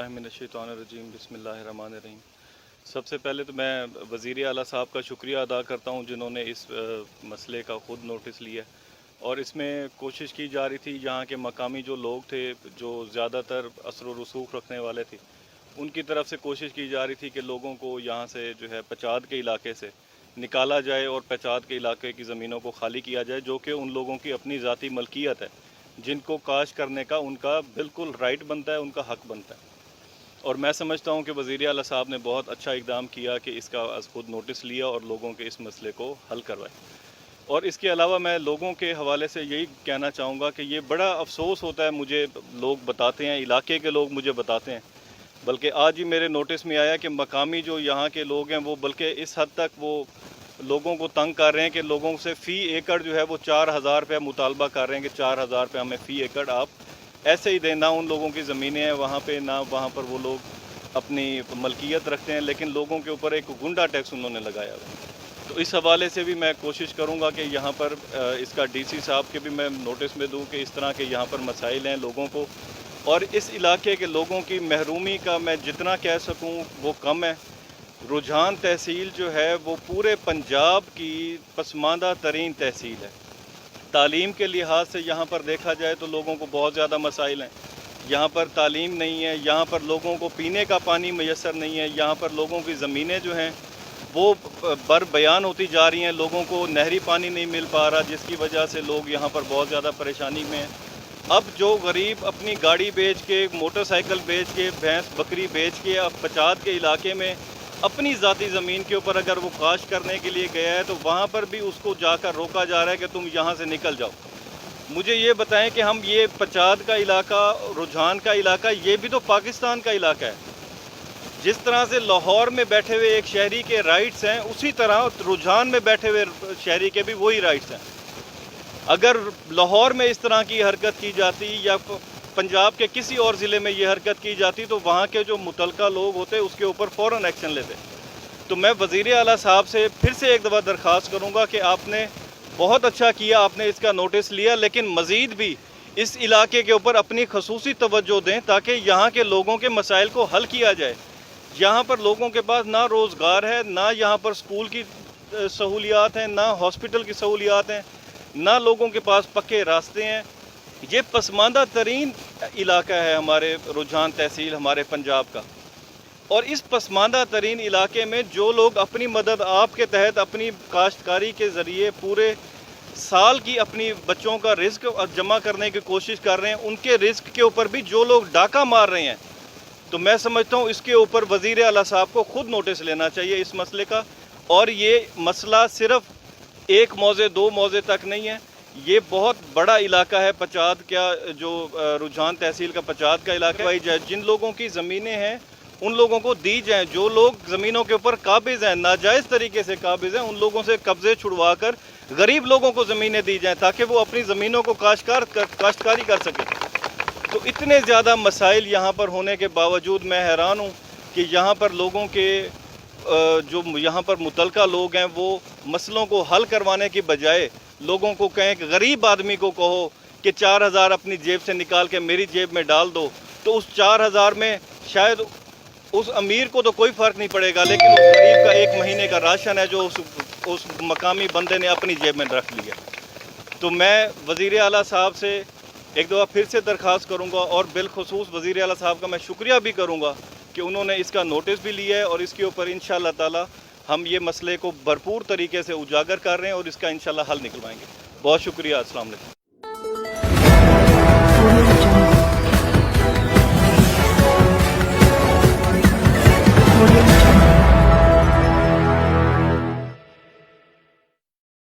बिस्मिल्लाहिर्रहमानिर्रहीम बिस्मिल्लाहिर्रहमानिर्रहीम। सबसे पहले तो मैं वज़ीर आला साहब का शुक्रिया अदा करता हूँ जिन्होंने इस मसले का ख़ुद नोटिस लिया और इसमें कोशिश की जा रही थी यहाँ के मकामी जो लोग थे जो ज़्यादातर असर व रसूख रखने वाले थे उनकी तरफ से कोशिश की जा रही थी कि लोगों को यहाँ से जो है पचाद के इलाके से निकाला जाए और पचाद के इलाके की ज़मीनों को खाली किया जाए जो कि उन लोगों की अपनी ज़ाती मलकियत है, जिनको काश करने का उनका बिल्कुल राइट बनता है, उनका हक बनता है। और मैं समझता हूँ कि वज़ीर आला साहब ने बहुत अच्छा इक़दाम किया कि इसका खुद नोटिस लिया और लोगों के इस मसले को हल करवाए। और इसके अलावा मैं लोगों के हवाले से यही कहना चाहूँगा कि ये बड़ा अफसोस होता है, मुझे लोग बताते हैं, इलाके के लोग मुझे बताते हैं, बल्कि आज ही मेरे नोटिस में आया कि मकामी जो यहाँ के लोग हैं वो बल्कि इस हद तक वो लोगों को तंग कर रहे हैं कि लोगों से फ़ी एकड़ जो है वो 4,000 रुपये मुतालबा कर रहे हैं कि 4,000 रुपये हमें फ़ी एकड़ आप ऐसे ही दें। ना उन लोगों की ज़मीनें हैं वहाँ पे, ना वहाँ पर वो लोग अपनी मलकियत रखते हैं, लेकिन लोगों के ऊपर एक गुंडा टैक्स उन्होंने लगाया हुआ है। तो इस हवाले से भी मैं कोशिश करूँगा कि यहाँ पर इसका DC साहब के भी मैं नोटिस में दूँ कि इस तरह के यहाँ पर मसाइल हैं लोगों को, और इस इलाके के लोगों की महरूमी का मैं जितना कह सकूँ वो कम है। रुझान तहसील जो है वो पूरे पंजाब की पसमानदा तरीन तहसील है। तालीम के लिहाज से यहाँ पर देखा जाए तो लोगों को बहुत ज़्यादा मसाइल हैं। यहाँ पर तालीम नहीं है, यहाँ पर लोगों को पीने का पानी मैसर नहीं है, यहाँ पर लोगों की ज़मीनें जो हैं वो बरबयान होती जा रही हैं, लोगों को नहरी पानी नहीं मिल पा रहा, जिसकी वजह से लोग यहाँ पर बहुत ज़्यादा परेशानी में हैं। अब जो गरीब अपनी गाड़ी बेच के, मोटरसाइकिल बेच के, भैंस बकरी बेच के अब पचाद के इलाके में अपनी ज़ाती ज़मीन के ऊपर अगर वो काश करने के लिए गया है तो वहाँ पर भी उसको जाकर रोका जा रहा है कि तुम यहाँ से निकल जाओ। मुझे ये बताएं कि हम ये पचाद का इलाका, रुझान का इलाका, ये भी तो पाकिस्तान का इलाका है। जिस तरह से लाहौर में बैठे हुए एक शहरी के राइट्स हैं, उसी तरह रुझान में बैठे हुए शहरी के भी वही राइट्स हैं। अगर लाहौर में इस तरह की हरकत की जाती या पंजाब के किसी और ज़िले में ये हरकत की जाती तो वहाँ के जो मुतलका लोग होते उसके ऊपर फ़ौरन एक्शन लेते। तो मैं वज़ीर आला साहब से फिर से एक दफ़ा दरख्वास्त करूँगा कि आपने बहुत अच्छा किया, आपने इसका नोटिस लिया, लेकिन मज़ीद भी इस इलाके के ऊपर अपनी खसूसी तवज्जो दें ताकि यहाँ के लोगों के मसाइल को हल किया जाए। यहाँ पर लोगों के पास ना रोज़गार है, ना यहाँ पर स्कूल की सहूलियात हैं, ना हॉस्पिटल की सहूलियात हैं, ना लोगों के पास पक्के रास्ते हैं। ये पसमानदा तरीन इलाका है हमारे रुझान तहसील, हमारे पंजाब का, और इस पसमानदा तरीन इलाके में जो लोग अपनी मदद आपके तहत अपनी काश्तकारी के ज़रिए पूरे साल की अपनी बच्चों का रिस्क जमा करने की कोशिश कर रहे हैं, उनके रिस्क के ऊपर भी जो लोग डाका मार रहे हैं, तो मैं समझता हूँ इसके ऊपर वज़ीर आला साहब को ख़ुद नोटिस लेना चाहिए इस मसले का। और ये मसला सिर्फ़ एक मौज़े, दो मौज़े तक नहीं है, ये बहुत बड़ा इलाका है पचाद का, जो रुझान तहसील का पचाद का इलाका है। जिन लोगों की ज़मीनें हैं उन लोगों को दी जाएँ, जो लोग ज़मीनों के ऊपर काबिज़ हैं, नाजायज़ तरीके से काबिज़ हैं, उन लोगों से कब्ज़े छुड़वा कर गरीब लोगों को ज़मीनें दी जाएँ ताकि वो अपनी ज़मीनों को काश्तकारी कर सकें। तो इतने ज़्यादा मसाइल यहाँ पर होने के बावजूद मैं हैरान हूँ कि यहाँ पर लोगों के जो यहाँ पर मुतलका लोग हैं वो मसलों को हल करवाने की बजाय लोगों को कहें कि गरीब आदमी को कहो कि 4,000 अपनी जेब से निकाल के मेरी जेब में डाल दो, तो उस 4,000 में शायद उस अमीर को तो कोई फ़र्क नहीं पड़ेगा, लेकिन उस गरीब का एक महीने का राशन है जो उस मकामी बंदे ने अपनी जेब में रख लिया। तो मैं वज़ीर आला साहब से एक दफ़ा फिर से दरख्वास्त करूँगा और बिलखुसूस वज़ीर आला साहब का मैं शुक्रिया भी करूँगा कि उन्होंने इसका नोटिस भी लिया है और इसके ऊपर इंशाअल्लाह ताला हम ये मसले को भरपूर तरीके से उजागर कर रहे हैं और इसका इंशाअल्लाह हल निकलवाएंगे। बहुत शुक्रिया। अस्सलाम वालेकुम।